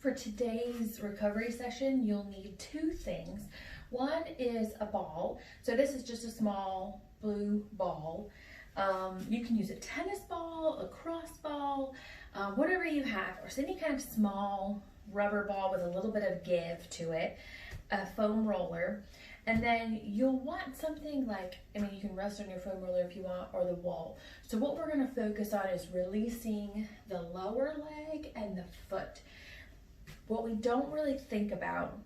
For today's recovery session, you'll need two things. One is a ball. So this is just a small blue ball. You can use a tennis ball, a cross ball, whatever you have, or any kind of small rubber ball with a little bit of give to it, a foam roller. And then you'll want something like, you can rest on your foam roller if you want, or the wall. So what we're gonna focus on is releasing the lower leg and the foot. What we don't really think about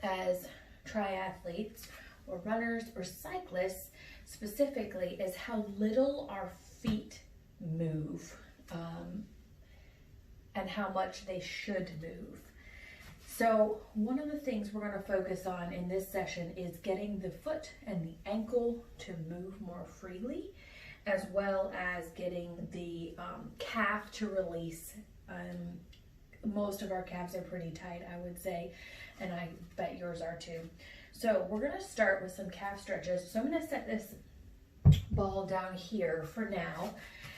as triathletes or runners or cyclists specifically is how little our feet move and how much they should move. So one of the things we're going to focus on in this session is getting the foot and the ankle to move more freely, as well as getting the calf to release. Most of our calves are pretty tight, I would say, and I bet yours are too. So we're going to start with some calf stretches. So I'm going to set this ball down here for now.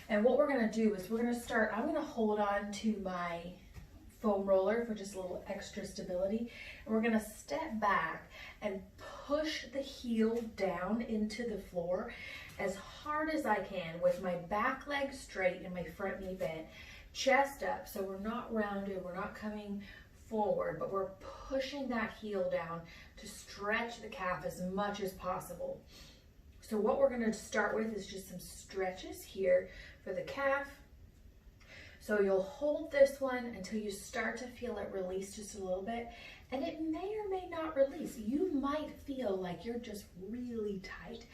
And what we're going to do is I'm going to hold on to my foam roller for just a little extra stability. And we're going to step back and push the heel down into the floor as hard as I can with my back leg straight and my front knee bent. Chest up, so we're not rounded, we're not coming forward, but we're pushing that heel down to stretch the calf as much as possible. So what we're going to start with is just some stretches here for the calf. So you'll hold this one until you start to feel it release just a little bit, and it may or may not release. You might feel like you're just really tight.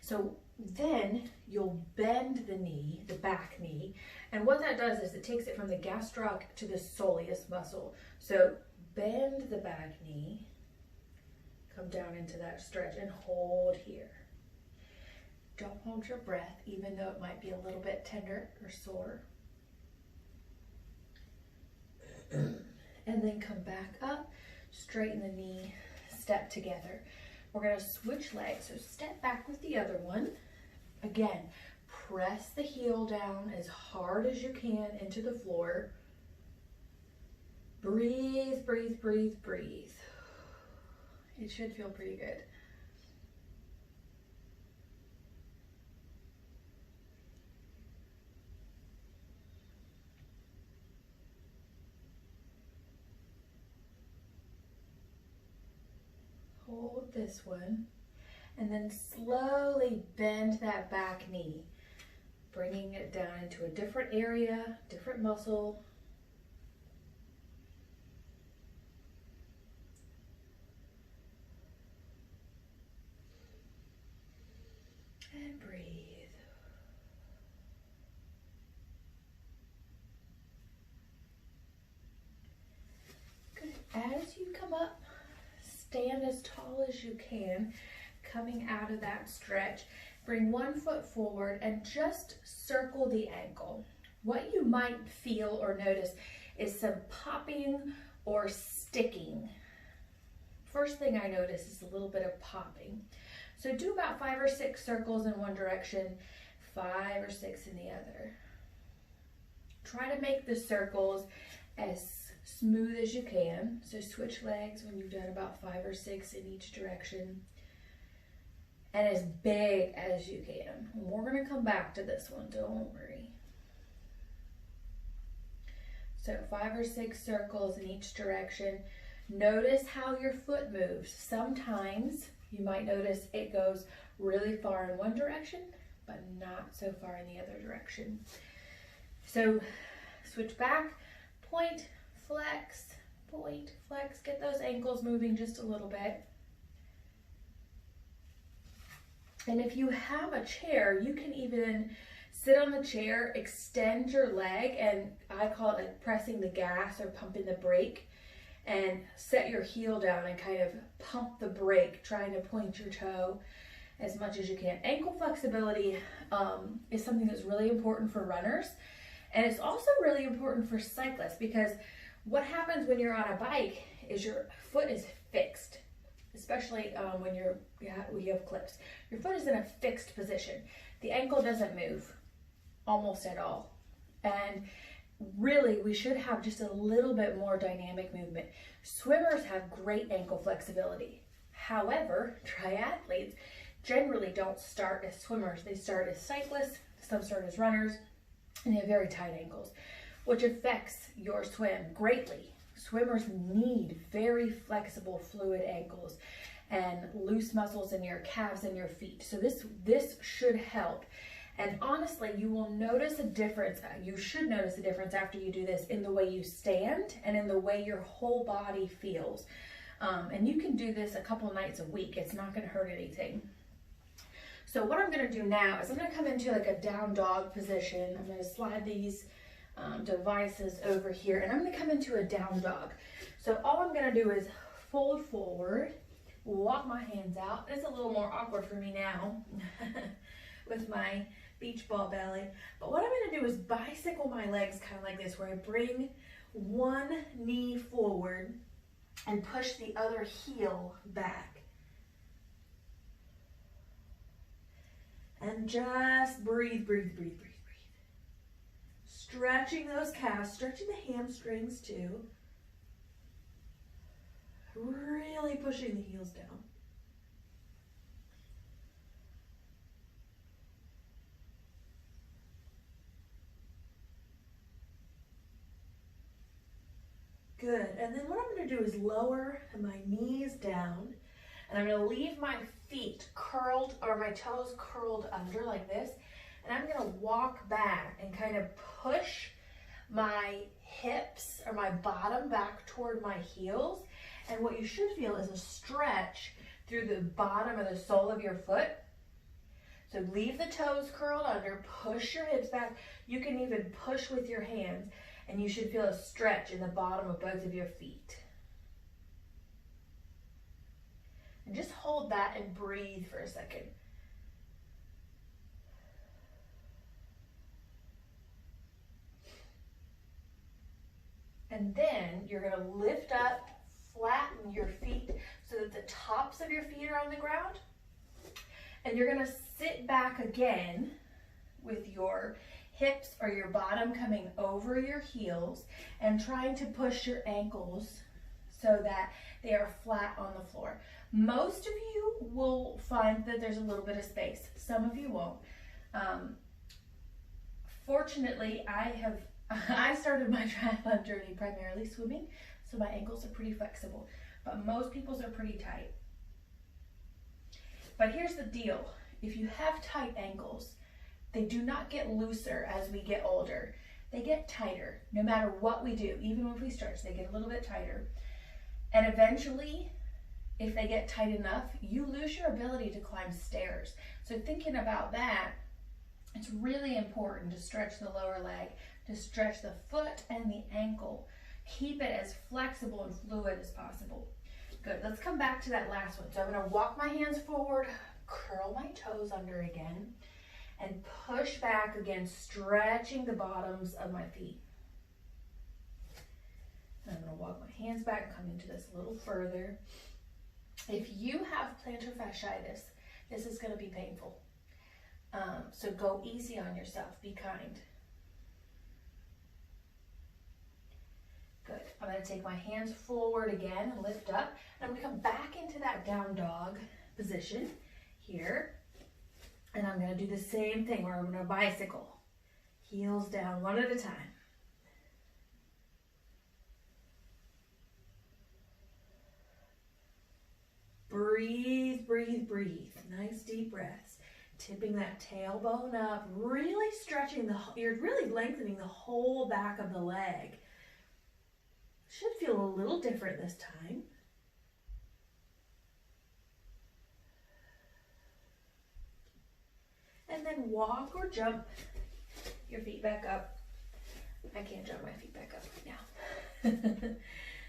So then you'll bend the knee, the back knee, and what that does is it takes it from the gastroc to the soleus muscle. So bend the back knee, come down into that stretch and hold here. Don't hold your breath, even though it might be a little bit tender or sore. And then come back up, straighten the knee, step together. We're going to switch legs, so step back with the other one. Again, press the heel down as hard as you can into the floor. Breathe, breathe, breathe, breathe. It should feel pretty good. Hold this one, and then slowly bend that back knee, bringing it down into a different area, different muscle. And breathe. Good. As you come up, stand as tall as you can, coming out of that stretch. Bring one foot forward and just circle the ankle. What you might feel or notice is some popping or sticking. First thing I notice is a little bit of popping. So do about 5 or 6 circles in one direction, 5 or 6 in the other. Try to make the circles as smooth as you can. So switch legs when you've done about 5 or 6 in each direction. And as big as you can. We're going to come back to this one, don't worry. So 5 or 6 circles in each direction. Notice how your foot moves. Sometimes you might notice it goes really far in one direction, but not so far in the other direction. So switch back, point, flex, point, flex. Get those ankles moving just a little bit. And if you have a chair, you can even sit on the chair, extend your leg, and I call it like pressing the gas or pumping the brake, and set your heel down and kind of pump the brake, trying to point your toe as much as you can. Ankle flexibility is something that's really important for runners, and it's also really important for cyclists, because what happens when you're on a bike is your foot is fixed, especially when you have clips. Your foot is in a fixed position. The ankle doesn't move almost at all. And really we should have just a little bit more dynamic movement. Swimmers have great ankle flexibility. However, triathletes generally don't start as swimmers. They start as cyclists, some start as runners, and they have very tight ankles, which affects your swim greatly. Swimmers need very flexible, fluid ankles and loose muscles in your calves and your feet. So this should help. And honestly, you will notice a difference. You should notice a difference after you do this in the way you stand and in the way your whole body feels. And you can do this a couple nights a week. It's not going to hurt anything. So what I'm going to do now is I'm going to come into like a down dog position. I'm going to slide these devices over here, and I'm going to come into a down dog. So all I'm going to do is fold forward, walk my hands out. It's a little more awkward for me now with my beach ball belly. But what I'm going to do is bicycle my legs kind of like this, where I bring one knee forward and push the other heel back. And just breathe, breathe, breathe, breathe, breathe. Stretching those calves, stretching the hamstrings too. Really pushing the heels down. Good. And then what I'm going to do is lower my knees down, and I'm going to leave my feet curled, or my toes curled under like this, and I'm going to walk back and kind of push my hips or my bottom back toward my heels. And what you should feel is a stretch through the bottom of the sole of your foot. So leave the toes curled under, push your hips back. You can even push with your hands, and you should feel a stretch in the bottom of both of your feet. And just hold that and breathe for a second. And then you're going to lift up, flatten your feet so that the tops of your feet are on the ground. And you're going to sit back again with your hips or your bottom coming over your heels and trying to push your ankles so that they are flat on the floor. Most of you will find that there's a little bit of space. Some of you won't. Fortunately, I started my triathlon journey primarily swimming, so my ankles are pretty flexible, but most people's are pretty tight. But here's the deal. If you have tight ankles, they do not get looser as we get older. They get tighter no matter what we do. Even if we stretch, they get a little bit tighter. And eventually, if they get tight enough, you lose your ability to climb stairs. So thinking about that, it's really important to stretch the lower leg, to stretch the foot and the ankle. Keep it as flexible and fluid as possible. Good, let's come back to that last one. So I'm gonna walk my hands forward, curl my toes under again, and push back again, stretching the bottoms of my feet. And I'm gonna walk my hands back, come into this a little further. If you have plantar fasciitis, this is gonna be painful. So go easy on yourself, be kind. Good, I'm gonna take my hands forward again and lift up. And I'm gonna come back into that down dog position here. And I'm gonna do the same thing where I'm gonna bicycle. Heels down one at a time. Breathe, breathe, breathe. Nice deep breaths. Tipping that tailbone up, really stretching you're really lengthening the whole back of the leg. Should feel a little different this time. And then walk or jump your feet back up. I can't jump my feet back up right now.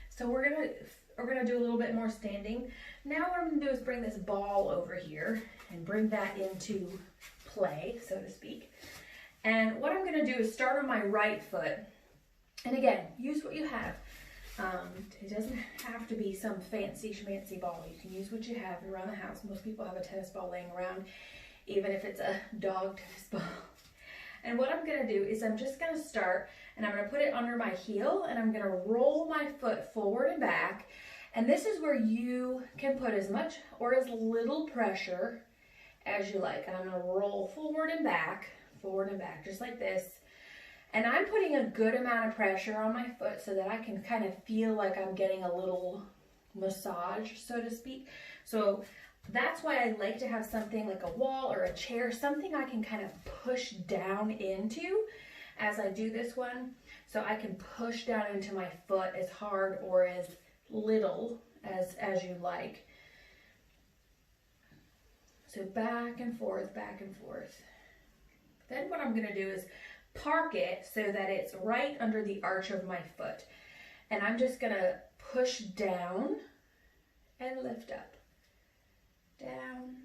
So we're gonna do a little bit more standing. Now what I'm gonna do is bring this ball over here and bring that into play, so to speak. And what I'm gonna do is start on my right foot. And again, use what you have. It doesn't have to be some fancy schmancy ball. You can use what you have around the house. Most people have a tennis ball laying around, even if it's a dog tennis ball. And what I'm gonna do is I'm just gonna start and I'm gonna put it under my heel and I'm gonna roll my foot forward and back. And this is where you can put as much or as little pressure as you like. And I'm gonna roll forward and back, just like this. And I'm putting a good amount of pressure on my foot so that I can kind of feel like I'm getting a little massage, so to speak. So that's why I like to have something like a wall or a chair, something I can kind of push down into as I do this one. So I can push down into my foot as hard or as little as you like. So back and forth, back and forth. Then what I'm gonna do is park it so that it's right under the arch of my foot. And I'm just gonna push down and lift up. Down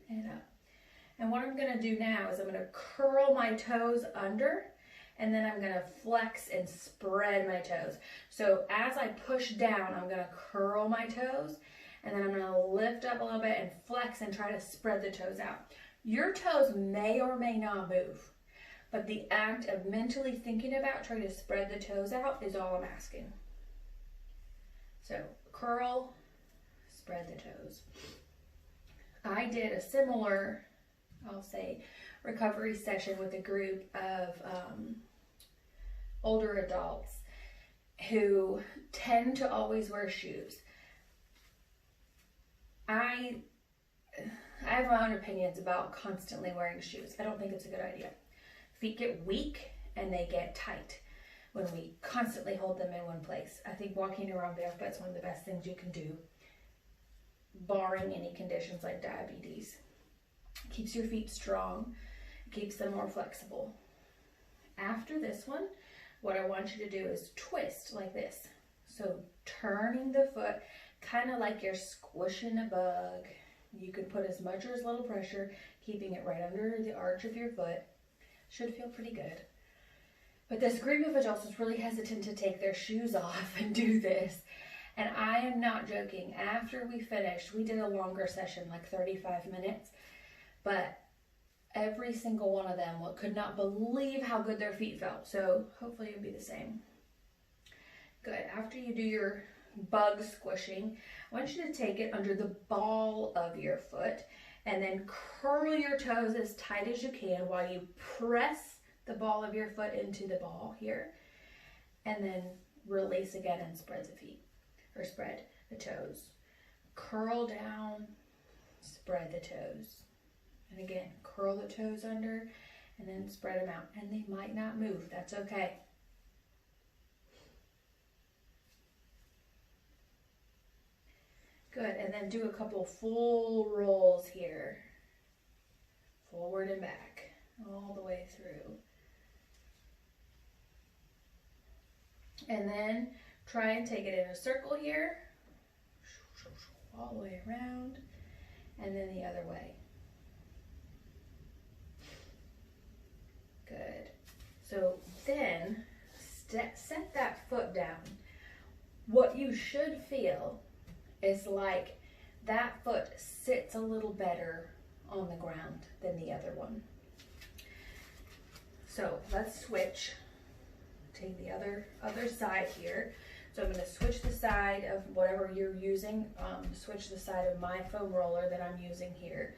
and up. And what I'm gonna do now is I'm gonna curl my toes under and then I'm gonna flex and spread my toes. So as I push down, I'm gonna curl my toes and then I'm gonna lift up a little bit and flex and try to spread the toes out. Your toes may or may not move, but the act of mentally thinking about trying to spread the toes out is all I'm asking. So curl, spread the toes. I did a similar, I'll say, recovery session with a group of older adults who tend to always wear shoes. I have my own opinions about constantly wearing shoes. I don't think it's a good idea. Feet get weak and they get tight when we constantly hold them in one place. I think walking around barefoot is one of the best things you can do, barring any conditions like diabetes. It keeps your feet strong, it keeps them more flexible. After this one, what I want you to do is twist like this. So turning the foot kind of like you're squishing a bug. You can put as much or as little pressure, keeping it right under the arch of your foot. Should feel pretty good. But this group of adults was really hesitant to take their shoes off and do this. And I am not joking. After we finished, we did a longer session, like 35 minutes. But every single one of them could not believe how good their feet felt. So hopefully it'll be the same. Good. After you do your bug squishing, I want you to take it under the ball of your foot and then curl your toes as tight as you can while you press the ball of your foot into the ball here, and then release again and spread the feet, or spread the toes. Curl down, spread the toes. And again, curl the toes under and then spread them out. And they might not move, that's okay. Good, and then do a couple full rolls here. Forward and back, all the way through. And then try and take it in a circle here, all the way around, and then the other way. Good. So then set that foot down. What you should feel is like that foot sits a little better on the ground than the other one. So let's switch. Take the other side here. So I'm going to switch the side of whatever you're using, switch the side of my foam roller that I'm using here.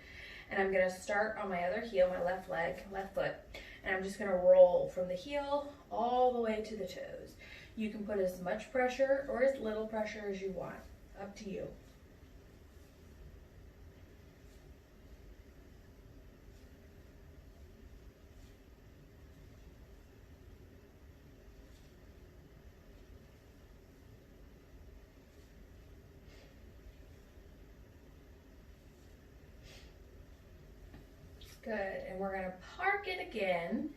And I'm going to start on my other heel, my left leg, left foot, and I'm just going to roll from the heel all the way to the toes. You can put as much pressure or as little pressure as you want, up to you. Good, and we're going to park it again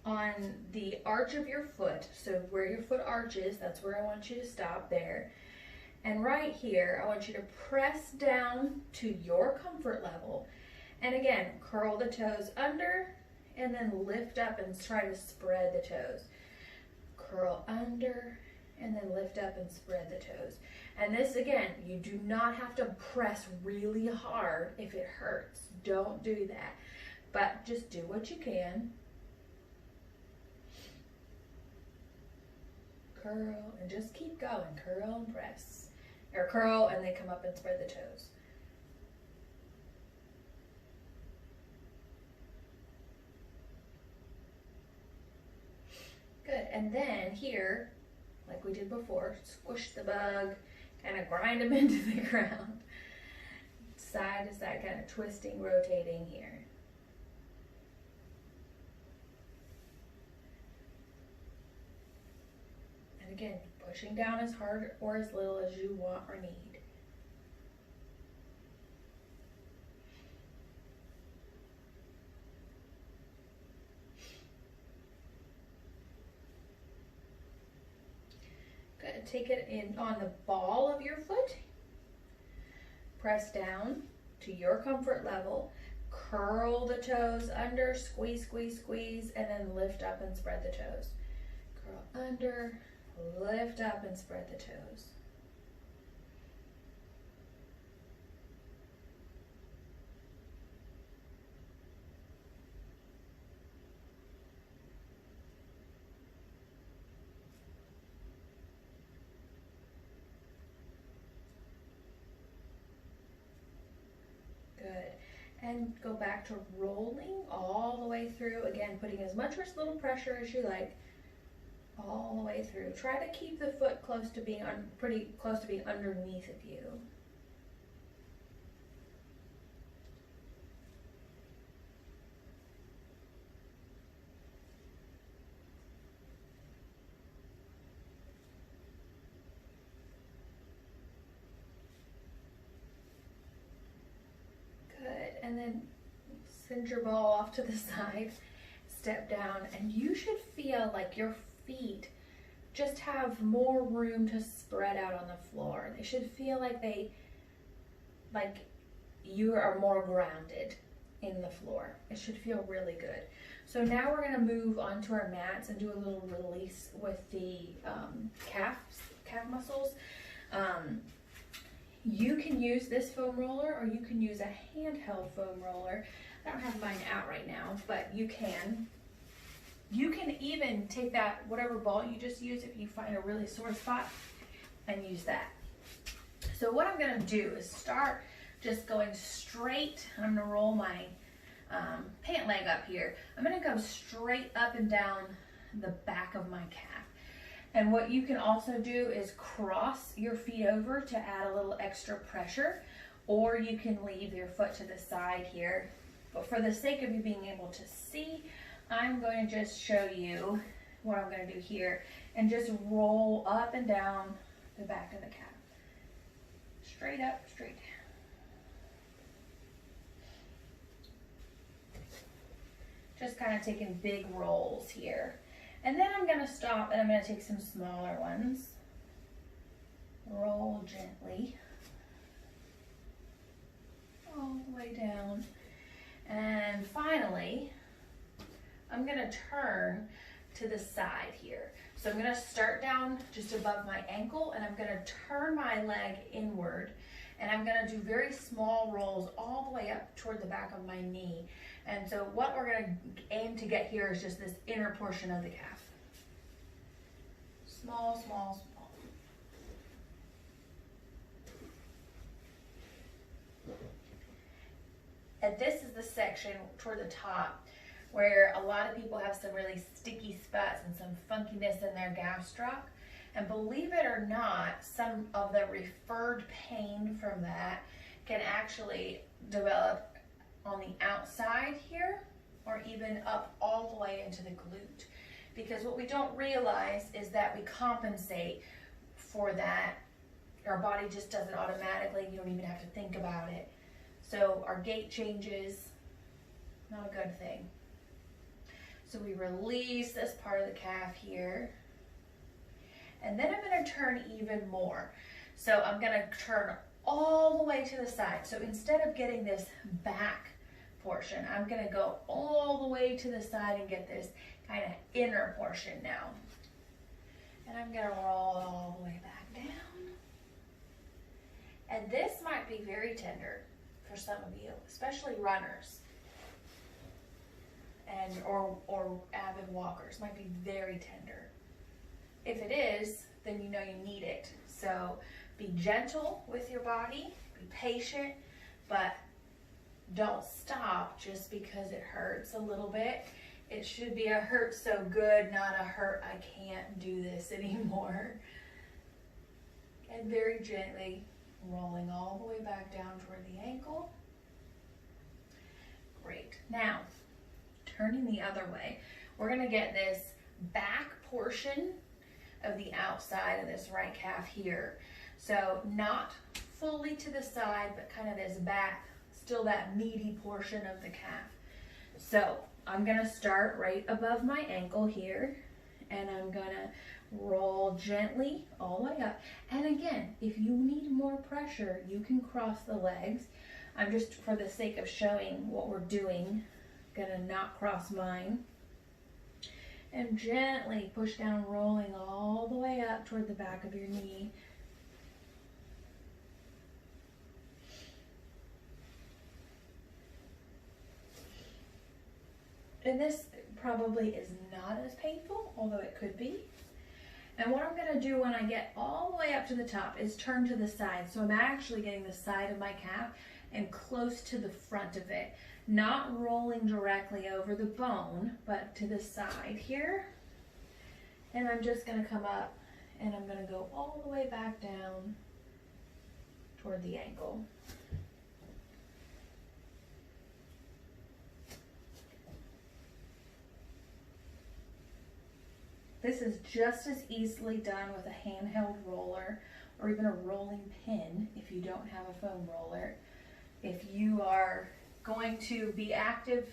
on the arch of your foot. So where your foot arches, that's where I want you to stop there. And right here, I want you to press down to your comfort level. And again, curl the toes under and then lift up and try to spread the toes. Curl under and then lift up and spread the toes. And this, again, you do not have to press really hard if it hurts. Don't do that. but just do what you can. Curl and just keep going. Curl and press. Or curl and then come up and spread the toes. Good. And then here, like we did before, squish the bug, kind of grind them into the ground. Side to side, kind of twisting, rotating here. And again, pushing down as hard or as little as you want or need. Good. Take it in on the ball of your foot. Press down to your comfort level. Curl the toes under, squeeze, squeeze, squeeze, and then lift up and spread the toes. Curl under, lift up and spread the toes. Good. And go back to rolling all the way through. Again, putting as much or as little pressure as you like all the way through. Try to keep the foot close to being pretty close to being underneath of you. And then send your ball off to the side, step down, and you should feel like your feet just have more room to spread out on the floor. They should feel like you are more grounded in the floor. It should feel really good. So now we're gonna move onto our mats and do a little release with the calf muscles. You can use this foam roller or you can use a handheld foam roller. I don't have mine out right now, but you can. You can even take that, whatever ball you just used, if you find a really sore spot, and use that. So what I'm gonna do is start just going straight. I'm gonna roll my pant leg up here. I'm gonna go straight up and down the back of my calf. And what you can also do is cross your feet over to add a little extra pressure, or you can leave your foot to the side here. But for the sake of you being able to see, I'm going to just show you what I'm going to do here and just roll up and down the back of the calf. Straight up, straight down. Just kind of taking big rolls here. And then I'm going to stop and I'm going to take some smaller ones. Roll gently all the way down. And finally, I'm going to turn to the side here. So I'm going to start down just above my ankle and I'm going to turn my leg inward. And I'm going to do very small rolls all the way up toward the back of my knee. And so what we're going to aim to get here is just this inner portion of the calf. Small, small, small. And this is the section toward the top where a lot of people have some really sticky spots and some funkiness in their gastroc. And believe it or not, some of the referred pain from that can actually develop on the outside here or even up all the way into the glute. Because what we don't realize is that we compensate for that. Our body just does it automatically. You don't even have to think about it. So our gait changes, not a good thing. So we release this part of the calf here. And then I'm going to turn even more. So I'm going to turn all the way to the side. So instead of getting this back portion, I'm going to go all the way to the side and get this kind of inner portion now. And I'm going to roll all the way back down. And this might be very tender for some of you, especially runners. and or avid walkers. Might be very tender. If it is, then you know you need it. So be gentle with your body, be patient, but don't stop just because it hurts a little bit. It should be a hurt so good, not a hurt I can't do this anymore. And very gently rolling all the way back down toward the ankle. Great. Now, turning the other way, we're going to get this back portion of the outside of this right calf here. So not fully to the side, but kind of this back, still that meaty portion of the calf. So I'm going to start right above my ankle here, and I'm going to roll gently all the way up. And again, if you need more pressure, you can cross the legs. I'm just, for the sake of showing what we're doing, going to not cross mine. And gently push down, rolling all the way up toward the back of your knee. And this probably is not as painful, although it could be. And what I'm going to do when I get all the way up to the top is turn to the side. So I'm actually getting the side of my calf and close to the front of it. Not rolling directly over the bone, but to the side here. And I'm just going to come up and I'm going to go all the way back down toward the ankle. This is just as easily done with a handheld roller or even a rolling pin if you don't have a foam roller. If you are going to be active,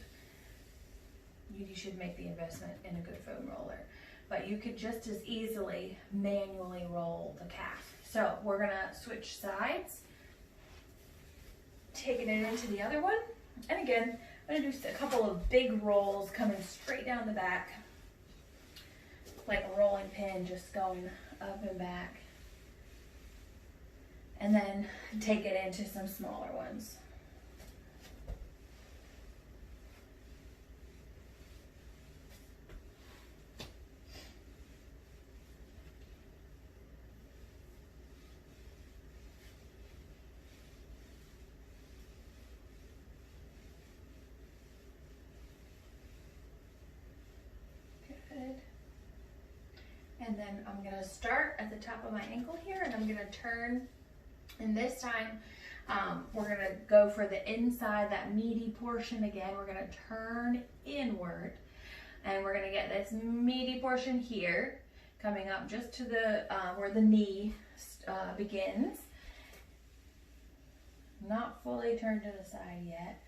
you should make the investment in a good foam roller. But you could just as easily manually roll the calf. So we're gonna switch sides, taking it into the other one. And again, I'm gonna do a couple of big rolls coming straight down the back, like a rolling pin, just going up and back. And then take it into some smaller ones. And then I'm going to start at the top of my ankle here, and I'm going to turn, and this time we're going to go for the inside, that meaty portion again. We're going to turn inward, and we're going to get this meaty portion here, coming up just to the where the knee begins. Not fully turned to the side yet.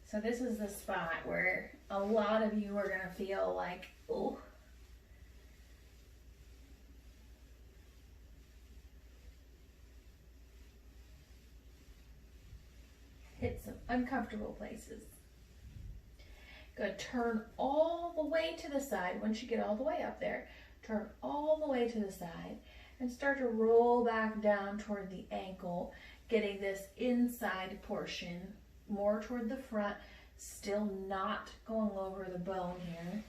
So this is the spot where a lot of you are going to feel like, oh, hit some uncomfortable places. Go turn all the way to the side. Once you get all the way up there, turn all the way to the side and start to roll back down toward the ankle, getting this inside portion more toward the front, still not going over the bone here.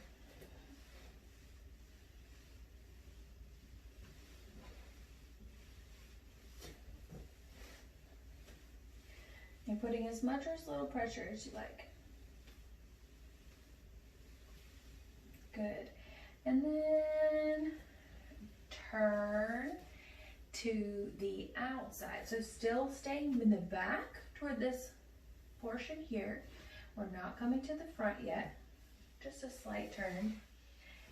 And putting as much or as little pressure as you like. Good. And then turn to the outside. So still staying in the back toward this portion here. We're not coming to the front yet. Just a slight turn.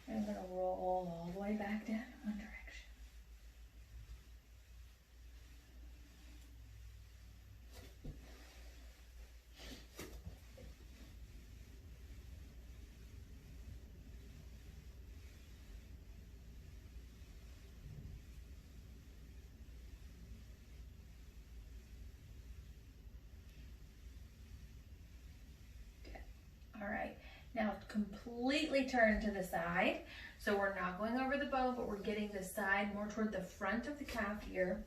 And I'm going to roll all the way back down in one direction. All right, now completely turn to the side. So we're not going over the bone, but we're getting the side more toward the front of the calf here.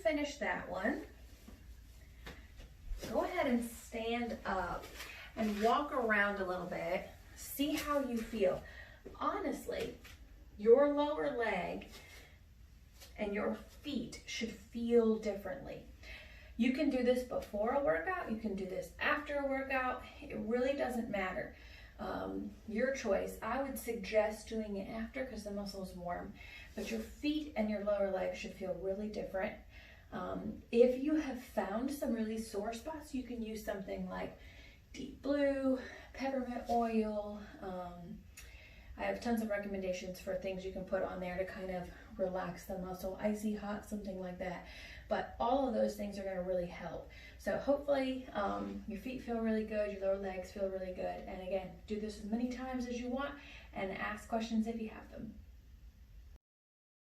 finish that one, go ahead and stand up and walk around a little bit. See how you feel. Honestly, your lower leg and your feet should feel differently. You can do this before a workout, you can do this after a workout, it really doesn't matter. Your choice. I would suggest doing it after because the muscle is warm, but your feet and your lower leg should feel really different. If you have found some really sore spots, you can use something like deep blue, peppermint oil. I have tons of recommendations for things you can put on there to kind of relax the muscle, icy hot, something like that. But all of those things are going to really help. So hopefully your feet feel really good, your lower legs feel really good. And again, do this as many times as you want and ask questions if you have them.